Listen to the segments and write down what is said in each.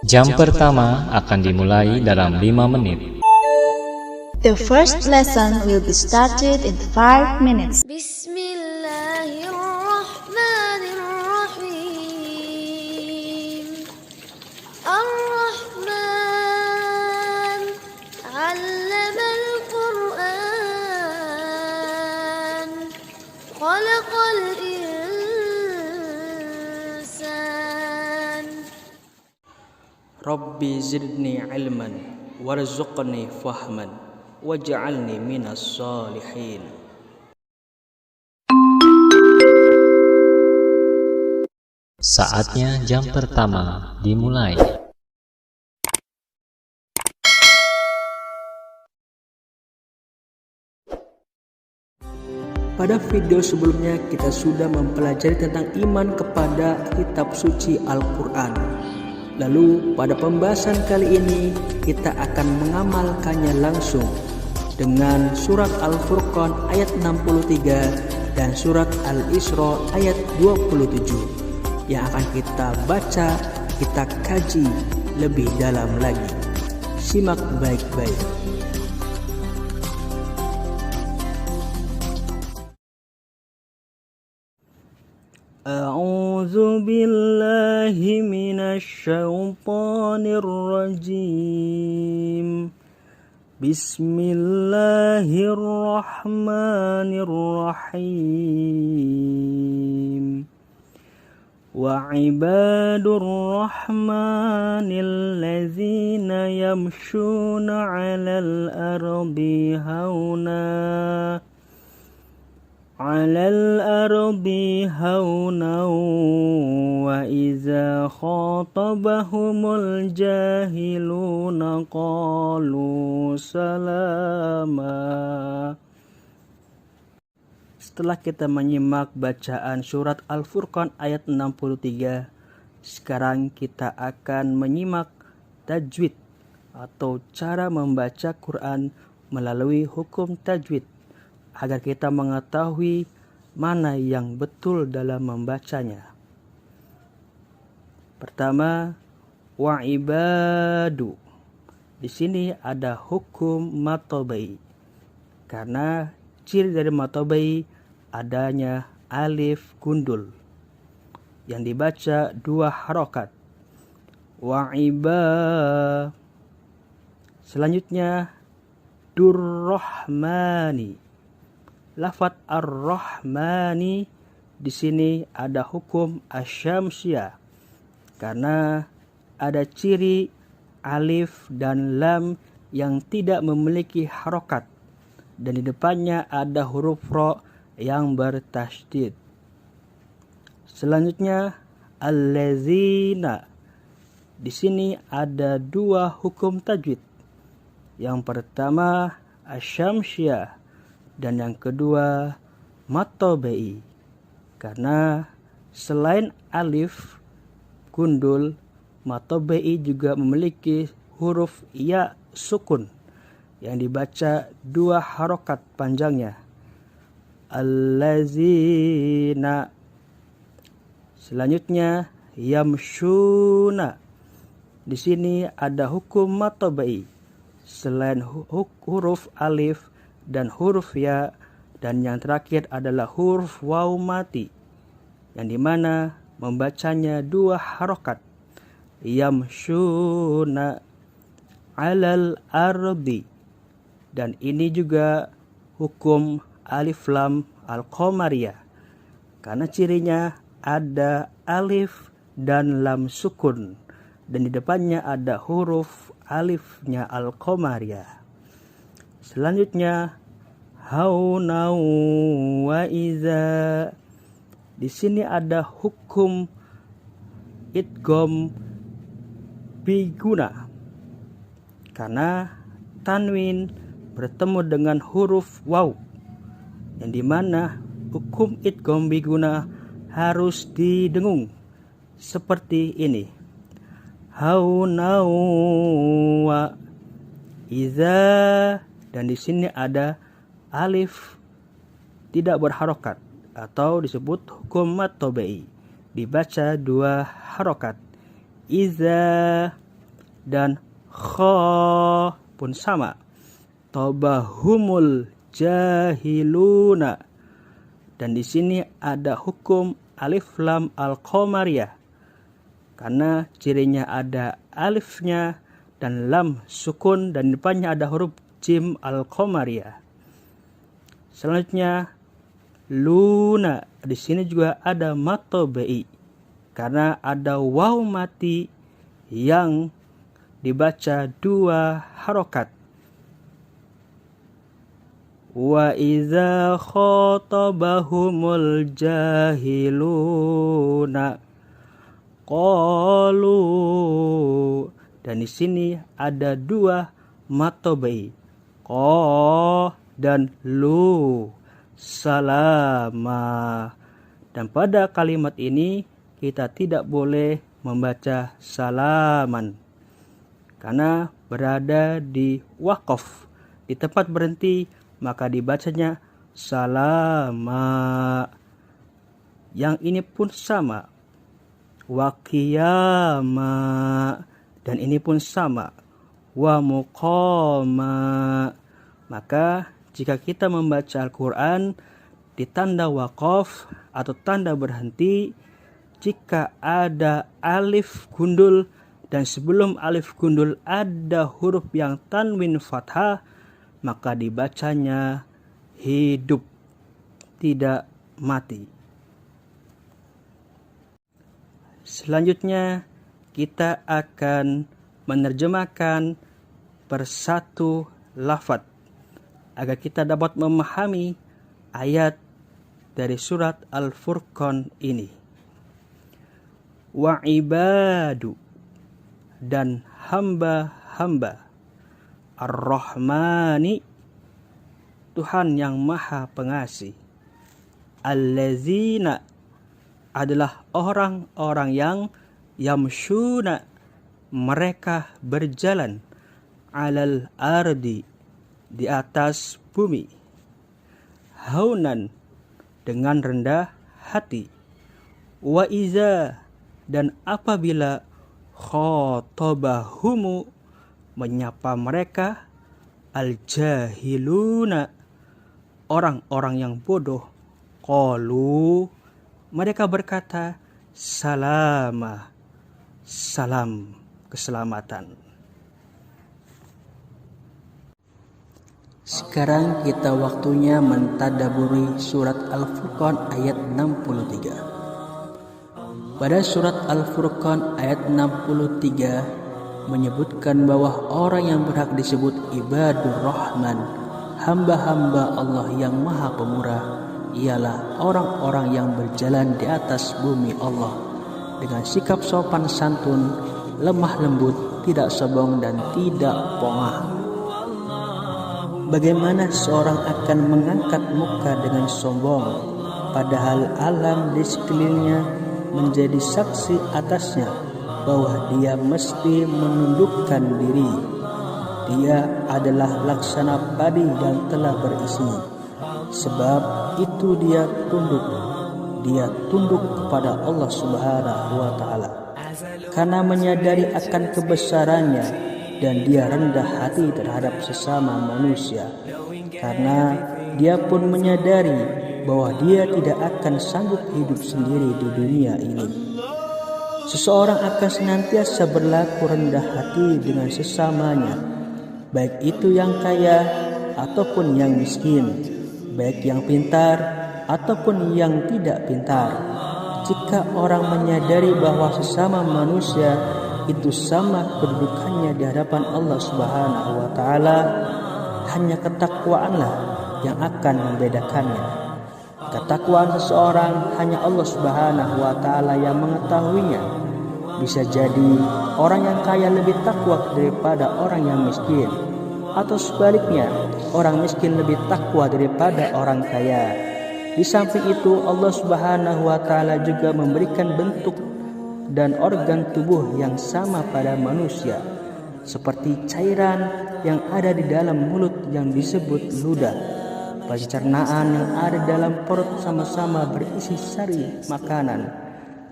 Jam pertama akan dimulai dalam 5 menit. The first lesson will be started in 5 minutes. Bismillahirrahmanirrahim. Ar-Rahman 'allamal Qur'an. Khalaqal insan. Rabbi zidni ilman warzuqni fahman waj'alni minas shalihin. Saatnya jam pertama dimulai. Pada video sebelumnya kita sudah mempelajari tentang iman kepada kitab suci Al-Quran. Lalu pada pembahasan kali ini kita akan mengamalkannya langsung dengan surat Al-Furqan ayat 63 dan surat Al-Isra ayat 27 yang akan kita baca, kita kaji lebih dalam lagi. Simak baik-baik. A'udzu billahi minasy syaithanir rajim. Bismillahirrahmanirrahim. Wa ibadur rahmanil ladzina yamshuna 'alal ardi hauna wa iza khatabahumul jahiluna qalu salama. Setelah kita menyimak bacaan surat Al-Furqan ayat 63, sekarang kita akan menyimak tajwid atau cara membaca Quran melalui hukum tajwid agar kita mengetahui mana yang betul dalam membacanya. Pertama, wa ibadu. Di sini ada hukum matobai. Karena ciri dari matobai adanya alif gundul yang dibaca 2 harokat. Wa iba. Selanjutnya durrahmani. Lafaz ar-rahmani di sini ada hukum asyamsiyah karena ada ciri alif dan lam yang tidak memiliki harokat dan di depannya ada huruf ro yang bertasydid. Selanjutnya allazina. Di sini ada 2 hukum tajwid. Yang pertama asyamsiyah dan yang kedua matobai. Karena selain alif gundul, matobai juga memiliki huruf ya sukun yang dibaca 2 harokat panjangnya. Allazina. Selanjutnya yamshuna. Di sini ada hukum matobai. Selain huruf alif dan huruf ya, dan yang terakhir adalah huruf waw mati yang dimana membacanya 2 harokat. Yamshuna 'alal ardi. Dan ini juga hukum alif lam al-qamariyah karena cirinya ada alif dan lam sukun dan di depannya ada huruf alifnya al-qamariyah. Selanjutnya haunau wa iza. Di sini ada hukum idgham biguna karena tanwin bertemu dengan huruf waw yang dimana hukum idgham biguna harus didengung seperti ini. Haunau wa iza. Dan di sini ada alif tidak berharokat atau disebut hukum mad tabi'i. Dibaca 2 harokat. Iza dan kha pun sama. Tabahumul jahiluna. Dan di sini ada hukum alif lam al-qamariyah. Karena cirinya ada alifnya dan lam sukun dan depannya ada huruf jim al-qamariyah. Selanjutnya luna, di sini juga ada mad tabi'i karena ada waw mati yang dibaca 2 harokat. Wa iza khatabahumul jahiluna qalu, dan di sini ada 2 mad tabi'i, qa dan lu, salama. Dan pada kalimat ini kita tidak boleh membaca salaman karena berada di waqaf, di tempat berhenti, maka dibacanya salama. Yang ini pun sama, wa qiyama, dan ini pun sama, wa muqama. Maka jika kita membaca Al-Quran di tanda waqaf atau tanda berhenti, jika ada alif gundul dan sebelum alif gundul ada huruf yang tanwin fathah, maka dibacanya hidup, tidak mati. Selanjutnya kita akan menerjemahkan persatu lafaz agar kita dapat memahami ayat dari surat Al-Furqan ini. Wa ibadu, dan hamba-hamba, Ar-Rahmani, Tuhan yang Maha Pengasih. Allazina, adalah orang-orang yang yamshuna, mereka berjalan, alal ardi, di atas bumi, haunan, dengan rendah hati, wa iza, dan apabila khatabahumu, menyapa mereka, al-jahiluna, orang-orang yang bodoh, qalu, mereka berkata, salama, salam keselamatan. Sekarang kita waktunya mentadaburi surat Al-Furqan ayat 63. Pada surat Al-Furqan ayat 63 menyebutkan bahwa orang yang berhak disebut ibadur rahman, hamba-hamba Allah yang Maha Pemurah, ialah orang-orang yang berjalan di atas bumi Allah dengan sikap sopan santun, lemah lembut, tidak sombong dan tidak pongah. Bagaimana seorang akan mengangkat muka dengan sombong, padahal alam di sekelilingnya menjadi saksi atasnya bahwa dia mesti menundukkan diri. Dia adalah laksana padi yang telah berisi. Sebab itu dia tunduk kepada Allah Subhanahu wa Ta'ala karena menyadari akan kebesarannya, dan dia rendah hati terhadap sesama manusia karena dia pun menyadari bahwa dia tidak akan sanggup hidup sendiri di dunia ini. Seseorang akan senantiasa berlaku rendah hati dengan sesamanya, baik itu yang kaya ataupun yang miskin, baik yang pintar ataupun yang tidak pintar. Jika orang menyadari bahwa sesama manusia itu sama kedudukannya di hadapan Allah Subhanahu wa Ta'ala, hanya ketakwaanlah yang akan membedakannya. Ketakwaan seseorang hanya Allah Subhanahu wa Ta'ala yang mengetahuinya. Bisa jadi orang yang kaya lebih takwa daripada orang yang miskin, atau sebaliknya orang miskin lebih takwa daripada orang kaya. Di samping itu Allah Subhanahu wa Ta'ala juga memberikan bentuk dan organ tubuh yang sama pada manusia, seperti cairan yang ada di dalam mulut yang disebut ludah. pencernaan yang ada dalam perut sama-sama berisi sari makanan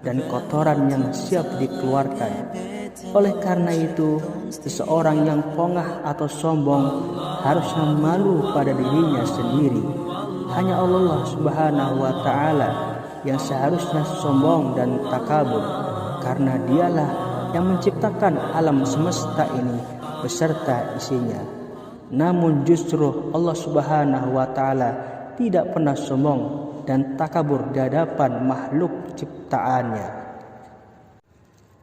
dan kotoran yang siap dikeluarkan. Oleh karena itu, seseorang yang pongah atau sombong harusnya malu pada dirinya sendiri. Hanya Allah Subhanahu wa Ta'ala yang seharusnya sombong dan takabur, karena Dialah yang menciptakan alam semesta ini beserta isinya. Namun justru Allah Subhanahu wa Ta'ala tidak pernah sombong dan takabur di hadapan makhluk ciptaannya.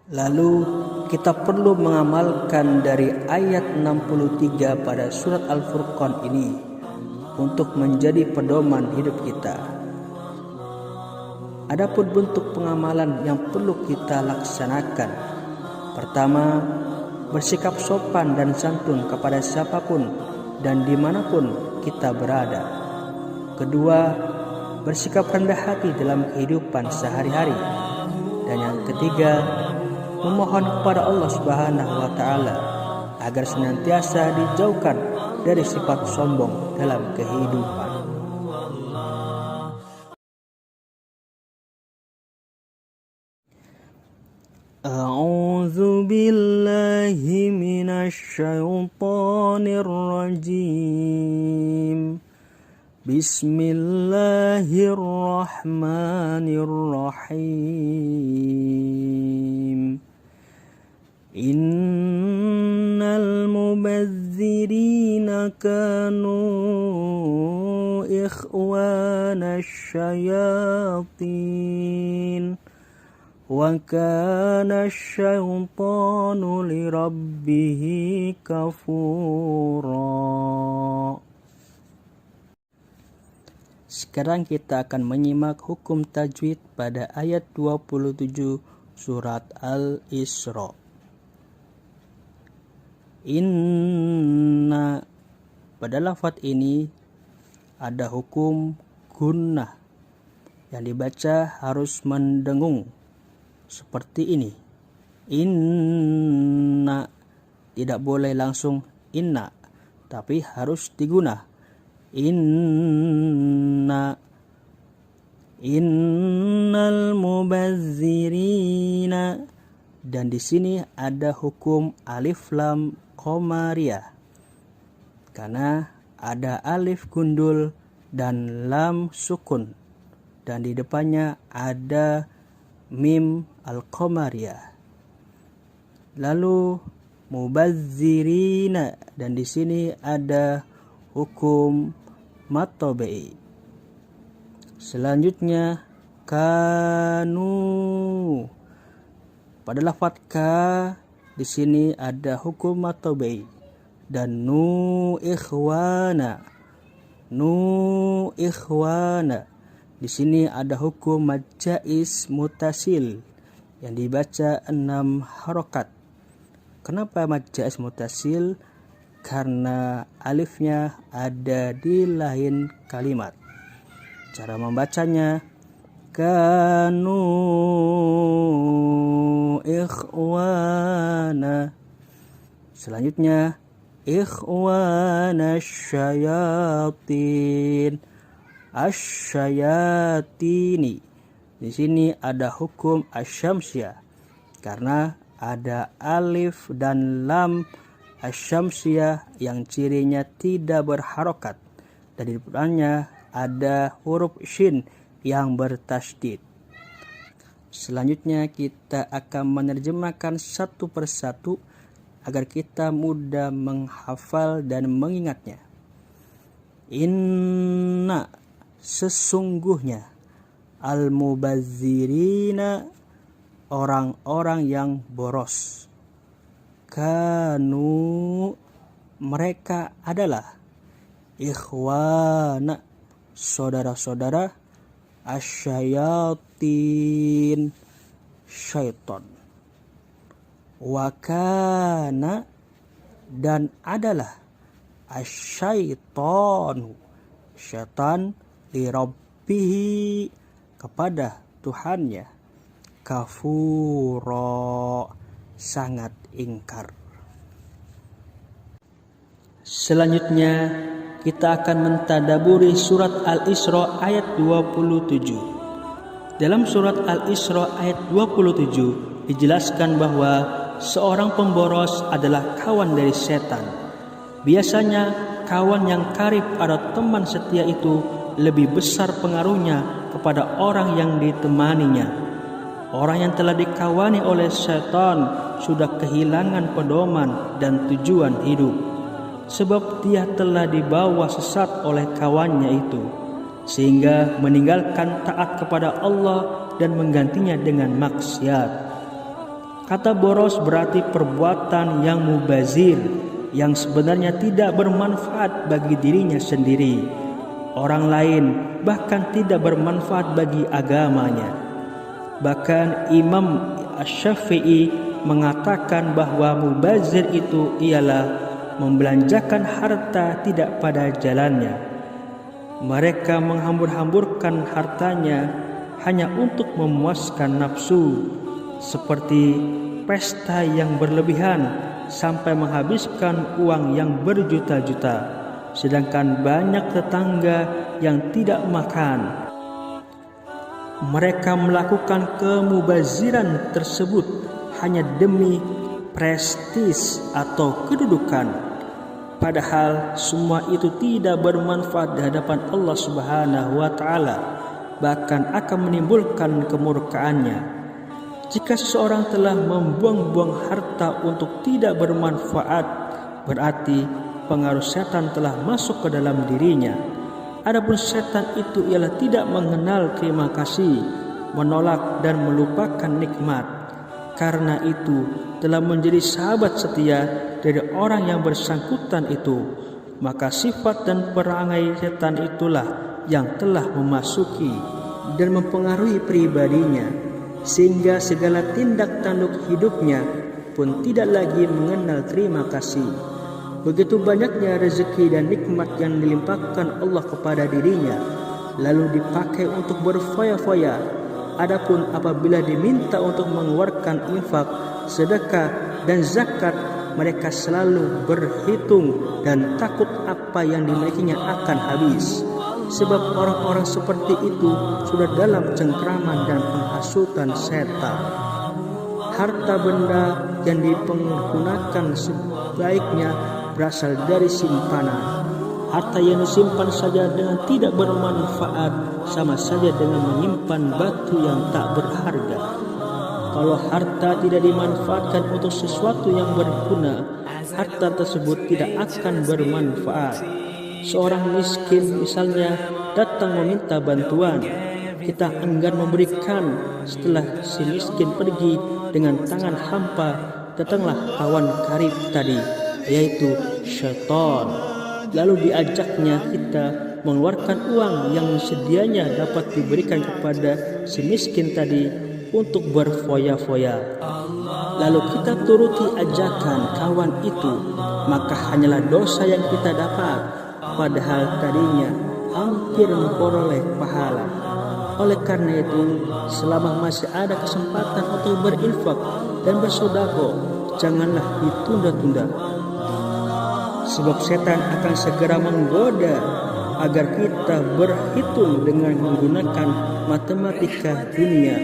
Lalu kita perlu mengamalkan dari ayat 63 pada surat Al-Furqan ini untuk menjadi pedoman hidup kita. Adapun bentuk pengamalan yang perlu kita laksanakan. Pertama, bersikap sopan dan santun kepada siapapun dan dimanapun kita berada. Kedua, bersikap rendah hati dalam kehidupan sehari-hari. Dan yang ketiga, memohon kepada Allah Subhanahu wa Ta'ala agar senantiasa dijauhkan dari sifat sombong dalam kehidupan. A'udzu billahi minasy syaithanir rajim. Bismillahirrahmanirrahim. Innal mubazzirina kanu ikhwana syayatin wa kana syaitanu lirabbihi kafura. Sekarang kita akan menyimak hukum tajwid pada ayat 27 surat Al-Isra. Inna, pada lafaz ini ada hukum gunnah yang dibaca harus mendengung seperti ini. Inna, tidak boleh langsung inna, tapi harus diguna. Inna, innal mubazzirina, dan di sini ada hukum alif lam qamariyah karena ada alif gundul dan lam sukun dan di depannya ada mim al-qamariyah. Lalu mubazzirina, dan di sini ada hukum matobai. Selanjutnya kanu, pada lafaz ka di sini ada hukum matobai. Dan nu ikhwana, di sini ada hukum mad jaiz mutasil yang dibaca 6 harokat. Kenapa mad jaiz mutasil? Karena alifnya ada di lain kalimat. Cara membacanya kanu ikhwana. Selanjutnya ikhwana syayatin, asyayatini. Di sini ada hukum asyamsiyah karena ada alif dan lam asyamsiyah yang cirinya tidak berharokat, dan di depannya ada huruf shin yang bertasydid. Selanjutnya kita akan menerjemahkan satu persatu agar kita mudah menghafal dan mengingatnya. Inna, sesungguhnya, al-mubazzirina, orang-orang yang boros. Kanu, mereka adalah. Ikhwana, saudara-saudara. Asyayatin, syaitan. Wakana, dan adalah. Asyaitanu, syaitan. Lirabbihi, kepada Tuhannya. Kafura, sangat ingkar. Selanjutnya kita akan mentadaburi surat Al-Isra ayat 27. Dalam surat Al-Isra ayat 27 dijelaskan bahwa seorang pemboros adalah kawan dari setan. Biasanya kawan yang karib atau teman setia itu lebih besar pengaruhnya kepada orang yang ditemaninya. Orang yang telah dikawani oleh setan sudah kehilangan pedoman dan tujuan hidup, sebab dia telah dibawa sesat oleh kawannya itu, sehingga meninggalkan taat kepada Allah dan menggantinya dengan maksiat. Kata boros berarti perbuatan yang mubazir, yang sebenarnya tidak bermanfaat bagi dirinya sendiri, orang lain, bahkan tidak bermanfaat bagi agamanya. Bahkan Imam Asy-Syafi'i mengatakan bahwa mubazir itu ialah membelanjakan harta tidak pada jalannya. Mereka menghambur-hamburkan hartanya hanya untuk memuaskan nafsu, seperti pesta yang berlebihan sampai menghabiskan uang yang berjuta-juta, sedangkan banyak tetangga yang tidak makan. Mereka melakukan kemubaziran tersebut hanya demi prestis atau kedudukan, padahal semua itu tidak bermanfaat di hadapan Allah Subhanahu wa taala, bahkan akan menimbulkan kemurkaannya. Jika seseorang telah membuang-buang harta untuk tidak bermanfaat, berarti pengaruh setan telah masuk ke dalam dirinya. Adapun setan itu ialah tidak mengenal terima kasih, menolak dan melupakan nikmat. Karena itu telah menjadi sahabat setia dari orang yang bersangkutan itu, maka sifat dan perangai setan itulah yang telah memasuki dan mempengaruhi pribadinya, sehingga segala tindak tanduk hidupnya pun tidak lagi mengenal terima kasih. Begitu banyaknya rezeki dan nikmat yang dilimpahkan Allah kepada dirinya, lalu dipakai untuk berfoya-foya. Adapun apabila diminta untuk mengeluarkan infak, sedekah dan zakat, mereka selalu berhitung dan takut apa yang dimilikinya akan habis. Sebab orang-orang seperti itu sudah dalam cengkraman dan penghasutan setan. Harta benda yang dipergunakan sebaiknya berasal dari simpanan. Harta yang disimpan saja dengan tidak bermanfaat sama saja dengan menyimpan batu yang tak berharga. Kalau harta tidak dimanfaatkan untuk sesuatu yang berguna, harta tersebut tidak akan bermanfaat. Seorang miskin misalnya datang meminta bantuan, kita enggan memberikan. Setelah si miskin pergi dengan tangan hampa, datanglah kawan karib tadi, yaitu syaitan. Lalu diajaknya kita mengeluarkan uang yang sedianya dapat diberikan kepada si miskin tadi untuk berfoya-foya. Lalu kita turuti ajakan kawan itu, maka hanyalah dosa yang kita dapat, padahal tadinya hampir memperoleh pahala. Oleh karena itu, selama masih ada kesempatan untuk berinfak dan bersedekah, janganlah ditunda-tunda. Sebab setan akan segera menggoda agar kita berhitung dengan menggunakan matematika dunia,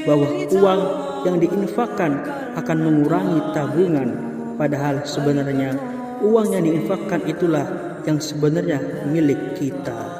bahwa uang yang diinfakkan akan mengurangi tabungan, padahal sebenarnya uang yang diinfakkan itulah yang sebenarnya milik kita.